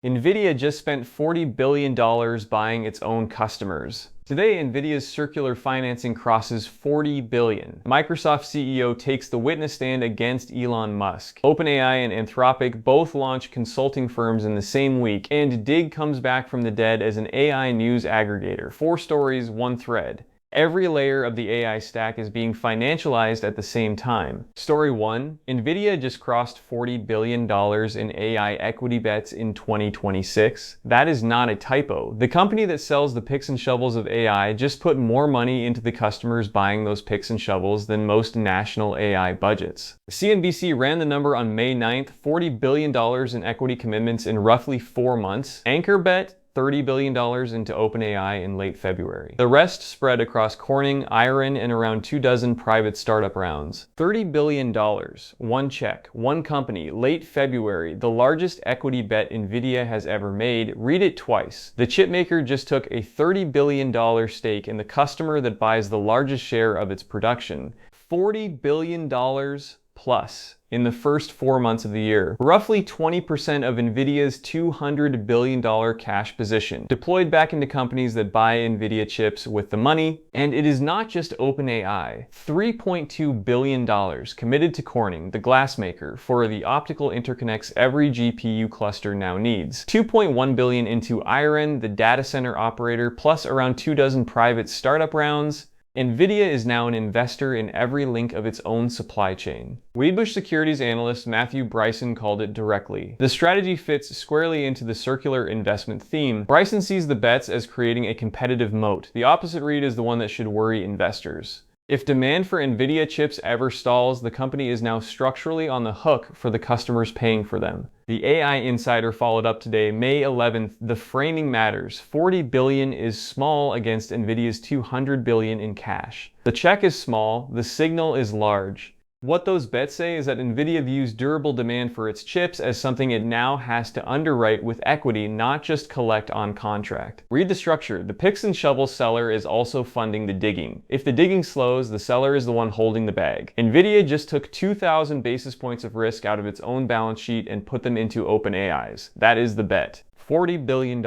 Nvidia just spent $40 billion buying its own customers. Today, Nvidia's circular financing crosses $40 billion. Microsoft CEO takes the witness stand against Elon Musk. OpenAI and Anthropic both launch consulting firms in the same week, and Digg comes back from the dead as an AI news aggregator. 4 stories, 1 thread. Every layer of the AI stack is being financialized at the same time. Story 1. Nvidia just crossed $40 billion in AI equity bets in 2026. That is not a typo. The company that sells the picks and shovels of AI just put more money into the customers buying those picks and shovels than most national AI budgets. CNBC ran the number on May 9th, $40 billion in equity commitments in roughly 4 months. Anchor bet, $30 billion into OpenAI in late February. The rest spread across Corning, Iron, and around 24 private startup rounds. $30 billion, 1 check, 1 company, late February, the largest equity bet Nvidia has ever made. Read it twice. The chipmaker just took a $30 billion stake in the customer that buys the largest share of its production. $40 billion plus in the first 4 months of the year. Roughly 20% of Nvidia's $200 billion cash position, deployed back into companies that buy Nvidia chips with the money. And it is not just OpenAI. $3.2 billion committed to Corning, the glassmaker, for the optical interconnects every GPU cluster now needs. $2.1 billion into Iron, the data center operator, plus around 24 private startup rounds. Nvidia is now an investor in every link of its own supply chain. Wedbush Securities analyst Matthew Bryson called it directly. The strategy fits squarely into the circular investment theme. Bryson sees the bets as creating a competitive moat. The opposite read is the one that should worry investors. If demand for Nvidia chips ever stalls, the company is now structurally on the hook for the customers paying for them. The AI Insider followed up today, May 11th. The framing matters. $40 billion is small against Nvidia's $200 billion in cash. The check is small, the signal is large. What those bets say is that Nvidia views durable demand for its chips as something it now has to underwrite with equity, not just collect on contract. Read the structure. The picks and shovels seller is also funding the digging. If the digging slows, the seller is the one holding the bag. Nvidia just took 2,000 basis points of risk out of its own balance sheet and put them into OpenAI's. That is the bet. $40 billion,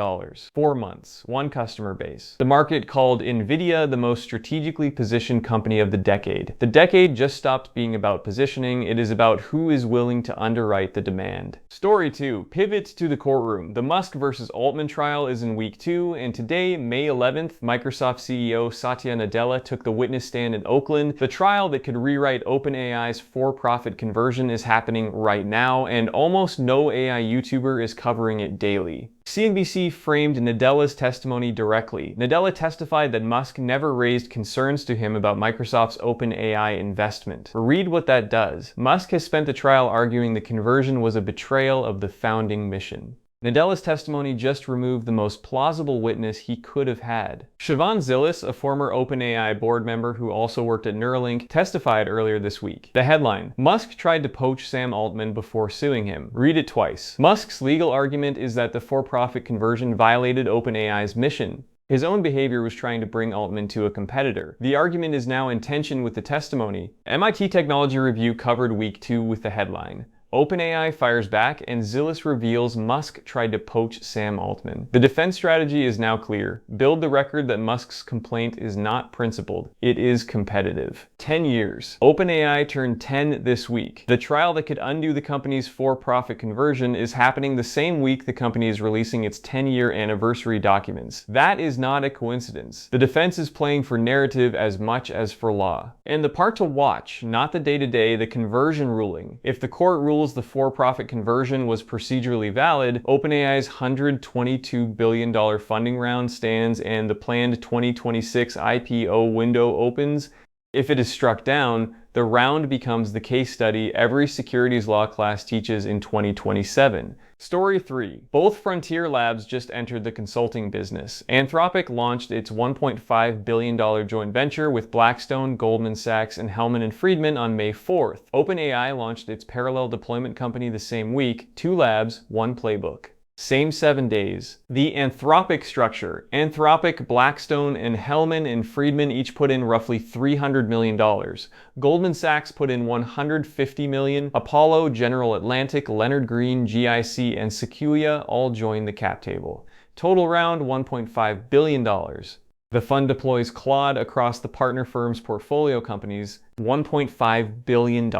4 months, 1 customer base. The market called Nvidia the most strategically positioned company of the decade. The decade just stopped being about positioning. It is about who is willing to underwrite the demand. Story 2. Pivot to the courtroom. The Musk versus Altman trial is in week 2, and today, May 11th, Microsoft CEO Satya Nadella took the witness stand in Oakland. The trial that could rewrite OpenAI's for-profit conversion is happening right now, and almost no AI YouTuber is covering it daily. CNBC framed Nadella's testimony directly. Nadella testified that Musk never raised concerns to him about Microsoft's OpenAI investment. Read what that does. Musk has spent the trial arguing the conversion was a betrayal of the founding mission. Nadella's testimony just removed the most plausible witness he could have had. Siobhan Zilis, a former OpenAI board member who also worked at Neuralink, testified earlier this week. The headline: Musk tried to poach Sam Altman before suing him. Read it twice. Musk's legal argument is that the for-profit conversion violated OpenAI's mission. His own behavior was trying to bring Altman to a competitor. The argument is now in tension with the testimony. MIT Technology Review covered week 2 with the headline: OpenAI fires back, and Zilis reveals Musk tried to poach Sam Altman. The defense strategy is now clear. Build the record that Musk's complaint is not principled. It is competitive. 10 years. OpenAI turned 10 this week. The trial that could undo the company's for-profit conversion is happening the same week the company is releasing its 10-year anniversary documents. That is not a coincidence. The defense is playing for narrative as much as for law. And the part to watch, not the day-to-day, the conversion ruling. If the court rules the for-profit conversion was procedurally valid, OpenAI's $122 billion funding round stands and the planned 2026 IPO window opens. If it is struck down, the round becomes the case study every securities law class teaches in 2027. Story 3. Both frontier labs just entered the consulting business. Anthropic launched its $1.5 billion joint venture with Blackstone, Goldman Sachs, and Hellman & Friedman on May 4th. OpenAI launched its parallel deployment company the same week. 2 labs, 1 playbook. Same 7 days. The Anthropic structure. Anthropic-Blackstone and Hellman and Friedman each put in roughly $300 million. Goldman Sachs put in $150 million. Apollo, General Atlantic, Leonard Green, GIC, and Sequoia all joined the cap table. Total round $1.5 billion. The fund deploys Claude across the partner firm's portfolio companies, $1.5 billion.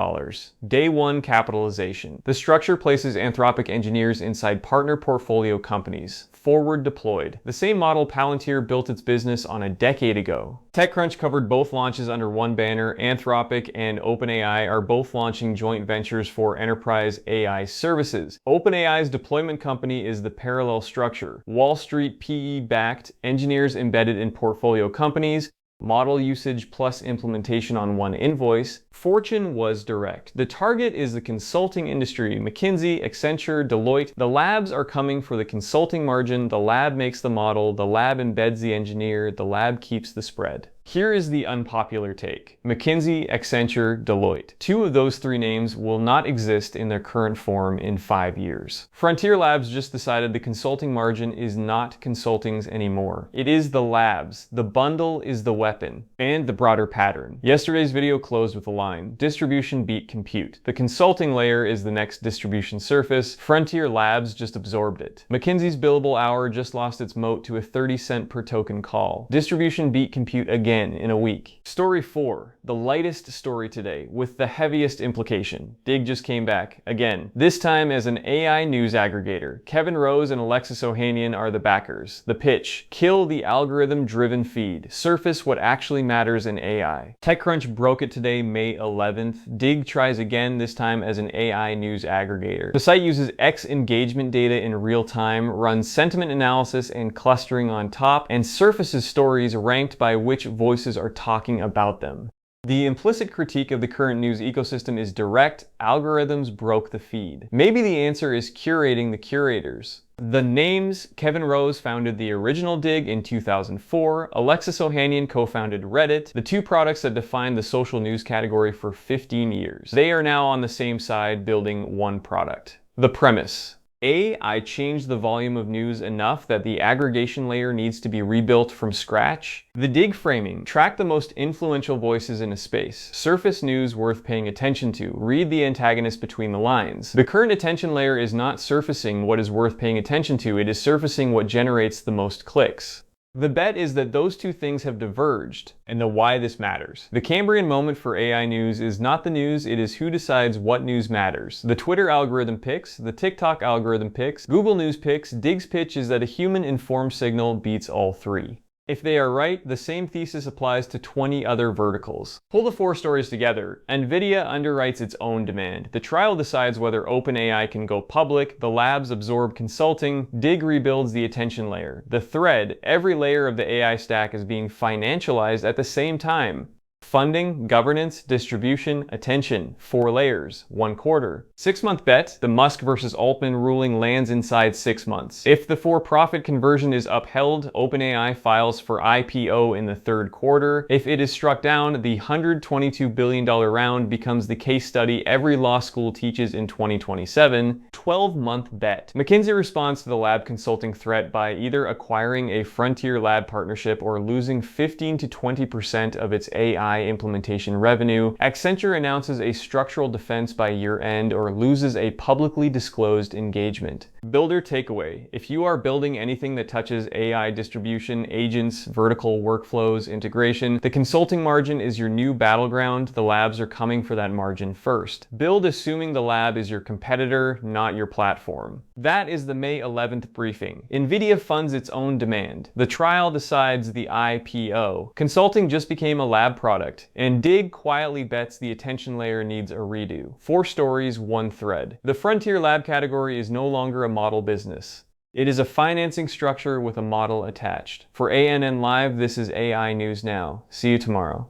Day 1 capitalization. The structure places Anthropic engineers inside partner portfolio companies, forward deployed. The same model Palantir built its business on a decade ago. TechCrunch covered both launches under one banner. Anthropic and OpenAI are both launching joint ventures for enterprise AI services. OpenAI's deployment company is the parallel structure. Wall Street PE-backed, engineers embedded in portfolio companies, model usage plus implementation on one invoice. Fortune was direct. The target is the consulting industry. McKinsey, Accenture, Deloitte. The labs are coming for the consulting margin. The lab makes the model. The lab embeds the engineer. The lab keeps the spread. Here is the unpopular take. McKinsey, Accenture, Deloitte. 2 of those 3 names will not exist in their current form in 5 years. Frontier Labs just decided the consulting margin is not consulting's anymore. It is the labs. The bundle is the weapon. And the broader pattern. Yesterday's video closed with a line. Distribution beat compute. The consulting layer is the next distribution surface. Frontier Labs just absorbed it. McKinsey's billable hour just lost its moat to a 30-cent per token call. Distribution beat compute again in a week. Story 4, the lightest story today with the heaviest implication. Digg just came back again, this time as an AI news aggregator. Kevin Rose and Alexis Ohanian are the backers. The pitch: kill the algorithm-driven feed. Surface what actually matters in AI. TechCrunch broke it today, May 11th. Digg tries again, this time as an AI news aggregator. The site uses X engagement data in real time, runs sentiment analysis and clustering on top, and surfaces stories ranked by which voices are talking about them. The implicit critique of the current news ecosystem is direct: algorithms broke the feed. Maybe the answer is curating the curators. The names: Kevin Rose founded the original Digg in 2004, Alexis Ohanian co-founded Reddit, the 2 products that defined the social news category for 15 years. They are now on the same side building one product. The premise: AI changed the volume of news enough that the aggregation layer needs to be rebuilt from scratch. The Digg framing: track the most influential voices in a space. Surface news worth paying attention to. Read the antagonist between the lines. The current attention layer is not surfacing what is worth paying attention to, it is surfacing what generates the most clicks. The bet is that those 2 things have diverged, and the why this matters. The Cambrian moment for AI news is not the news, it is who decides what news matters. The Twitter algorithm picks, the TikTok algorithm picks, Google News picks. Digg's pitch is that a human-informed signal beats all 3. If they are right, the same thesis applies to 20 other verticals. Pull the 4 stories together. Nvidia underwrites its own demand. The trial decides whether OpenAI can go public. The labs absorb consulting. Digg rebuilds the attention layer. The thread: every layer of the AI stack is being financialized at the same time. Funding, governance, distribution, attention. 4 layers, 1 quarter. 6-month bet: the Musk versus Altman ruling lands inside 6 months. If the for-profit conversion is upheld, OpenAI files for IPO in the 3rd quarter. If it is struck down, the $122 billion round becomes the case study every law school teaches in 2027. 12-month bet: McKinsey responds to the lab consulting threat by either acquiring a frontier lab partnership or losing 15 to 20% of its AI implementation revenue. Accenture announces a structural defense by year-end or loses a publicly disclosed engagement. Builder takeaway: if you are building anything that touches AI distribution, agents, vertical workflows, integration, the consulting margin is your new battleground. The labs are coming for that margin first. Build assuming the lab is your competitor, not your platform. That is the May 11th briefing. Nvidia funds its own demand. The trial decides the IPO. Consulting just became a lab product, and Digg quietly bets the attention layer needs a redo. 4 stories, 1 thread. The frontier lab category is no longer a model business. It is a financing structure with a model attached. For ANN Live, this is AI News Now. See you tomorrow.